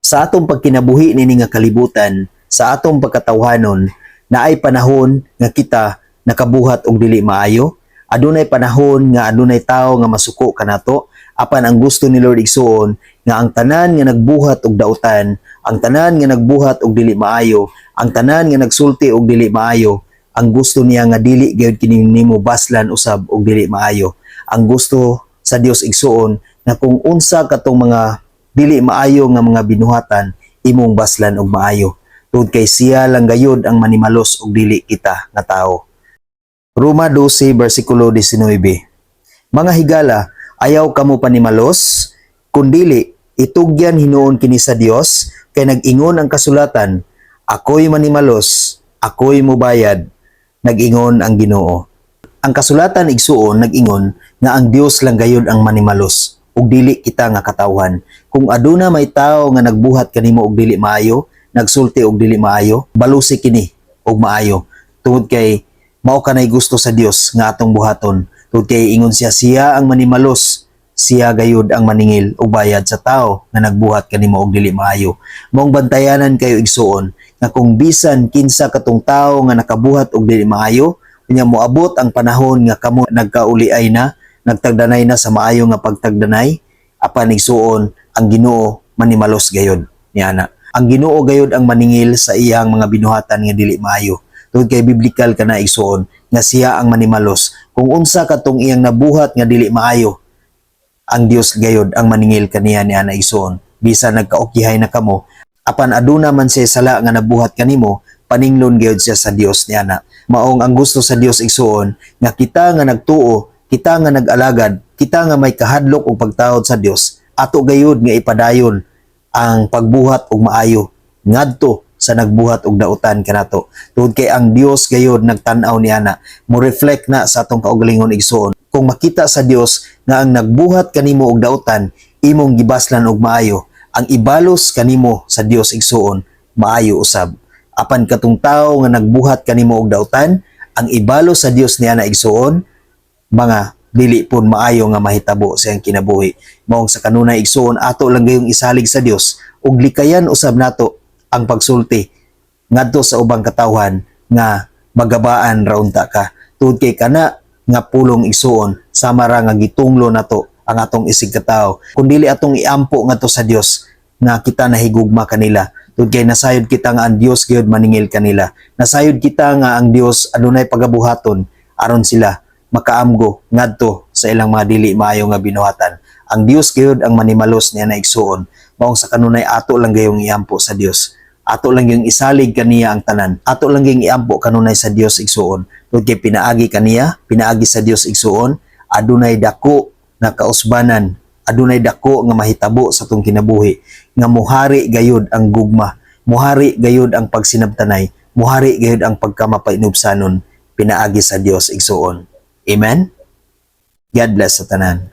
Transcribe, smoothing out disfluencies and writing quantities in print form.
Sa atong pagkinabuhi nini nga kalibutan, sa atong pagkatawhanon, naay panahon nga kita nakabuhat og dili maayo. Adunay panahon nga adunay tawo nga masuko kanato, apan ang gusto ni Lord igsuon nga ang tanan nga nagbuhat og dautan, ang tanan nga nagbuhat og dili maayo, ang tanan nga nagsulti og dili maayo, ang gusto niya nga dili gyud kini nimo baslan usab og dili maayo. Ang gusto sa Dios igsuon na kung unsa katong mga dili maayo nga mga binuhatan, imong baslan og maayo. Tungod kay siya lang gayud ang manimalos og dili kita nga tawo. Roma 12 versikulo 19. Mga higala, ayaw kamo panimalos, kundili itugyan hinuon kini sa Dios, kay nag-ingon ang kasulatan, ako'y manimalos, ako'y mubayad, nag-ingon ang Ginoo. Ang kasulatan igsuon nag-ingon nga ang Dios lang gayud ang manimalos ug dili kita nga katawhan. Kung aduna may tawo nga nagbuhat kanimo og dili maayo, nagsulti og dili maayo, balusi kini og maayo. Tungod kay mao kanay gusto sa Dios nga atong buhaton. Tungod kay ingon siya ang manimalos, siya gayud ang maningil og bayad sa tawo nga nagbuhat kanimo og dili maayo. Maong bantayanan kayo igsuon nga kung bisan kinsa katong tawo nga nakabuhat og dili maayo, unya moabot ang panahon nga kamo nagkauliay na, nagtagdanay na sa maayo nga pagtagdanay, apan igsuon ang Ginoo manimalos gayud niana. Ang Ginoo gayud ang maningil sa iyang mga binuhatan nga dili maayo. Tungod kay biblikal kana igsuon nga siya ang manimalos. Kung unsa katong iyang nabuhat nga dili maayo, ang Dios gayud ang maningil kaniya niana igsuon. Bisan nagkaokihay na kamo, apan aduna man siya sala nga nabuhat kanimo, paninglon gayud siya sa Dios niana. Maong ang gusto sa Dios igsuon nga kita nga nagtuo, kita nga nag-alagad, kita nga may kahadlok og pagtawad sa Dios, ato gayud nga ipadayon ang pagbuhat og maayo ngadto sa nagbuhat og dautan kanato. Tungod kay ang Dios gayud nagtan-aw niana, mo reflect na sa atong kaugalingon igsuon. Kung makita sa Dios nga ang nagbuhat kanimo og dautan imong gibaslan og maayo, ang ibalos kanimo sa Dios igsuon maayo usab. Apan katong tawo nga nagbuhat kanimo og dautan, ang ibalos sa Dios niana igsuon mga dili pun maayo nga mahitabo sa iyang kinabuhi. Maong sa kanunay igsuon ato lang gayong isalig sa Dios ug likayan usab nato ang pagsulti ngadto sa ubang katawhan nga magabaan ra unta ka. Tungod kay kana nga pulong igsuon sama ra nga gitunglo nato ang atong isig katawo. Kun dili atong iampo ngadto sa Dios nga kita nahigugma kanila. Tungod kay nasayod kita nga ang Dios gayud maningil kanila. Nasayod kita nga ang Dios adunay pagabuhaton aron sila makaamgo ngadto sa ilang mga dili maayo nga binuhatan. Ang Dios gayud ang manimalos niya na igsuon. Maong sa kanunay ato lang gayong iampo sa Dios. Ato lang yung isalig kaniya ang tanan. Ato lang yung iampo kanunay sa Dios igsuon. Tungod kay pinaagi kaniya, pinaagi sa Dios igsuon, adunay dako na kausbanan, adunay dako nga mahitabo sa tong kinabuhi, nga muhari gayud ang gugma, muhari gayud ang pagsinabtanay, muhari gayud ang pagkamapaiinubsanon, pinaagi sa Dios igsuon. Amen? God bless sa tanan.